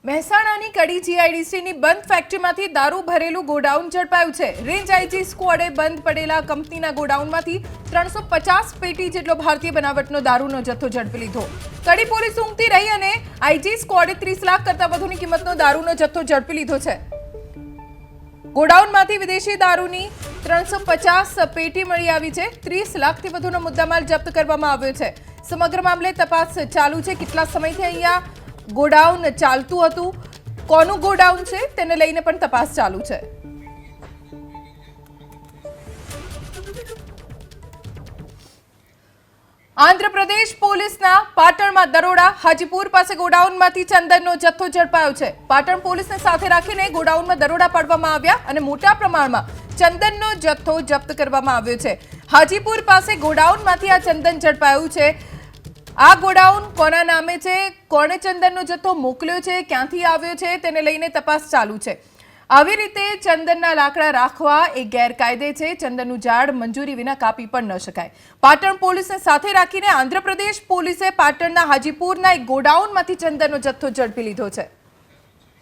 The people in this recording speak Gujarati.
મહેસાણાની કડી જીઆઈડીસીની બંધ ફેક્ટરીમાંથી દારૂ ભરેલું ગોડાઉન ઝડપાયું છે। રેન્જ આઈજી સ્ક્વોડે બંધ પડેલા કંપનીના ગોડાઉનમાંથી 350 પેટી જેટલો ભારતીય બનાવટનો દારૂનો જથ્થો ઝડપી લીધો। કડી પોલીસ ઊંઘતી રહી અને આઈજી સ્ક્વોડે 30 લાખ કરતા વધુની કિંમતનો દારૂનો જથ્થો ઝડપી લીધો છે। ગોડાઉનમાંથી વિદેશી દારૂની 350 પેટી મળી આવી છે। 30 લાખથી વધુનો મુદ્દામાલ જપ્ત કરવામાં આવ્યો છે। સમગ્ર મામલે તપાસ ચાલુ છે। કેટલા સમયથી અહીંયા ગોડાઉન ચાલતું હતું, કોનું ગોડાઉન છે તેને લઈને પણ તપાસ ચાલુ છે। આંધ્રપ્રદેશ પોલીસના પાટણમાં દરોડા। હાજીપુર પાસે ગોડાઉનમાંથી ચંદનનો જથ્થો ઝડપાયો છે। પાટણ પોલીસને સાથે રાખીને ગોડાઉનમાં દરોડા પાડવામાં આવ્યા અને મોટા પ્રમાણમાં ચંદનનો જથ્થો જપ્ત કરવામાં આવ્યો છે। હાજીપુર પાસે ગોડાઉનમાંથી આ ચંદન ઝડપાયું છે। આ ગોડાઉન કોના નામે છે, કોણે ચંદનનો જથ્થો મોકલ્યો છે, ક્યાંથી આવ્યો છે તેને લઈને તપાસ ચાલુ છે। આવી રીતે ચંદનના લાકડા રાખવા એ ગેરકાયદે છે। ચંદનનું ઝાડ મંજૂરી વિના કાપી પણ ન શકાય। પાટણ પોલીસને સાથે રાખીને આંધ્રપ્રદેશ પોલીસે પાટણના હાજીપુરના એક ગોડાઉનમાંથી ચંદનનો જથ્થો ઝડપી લીધો છે।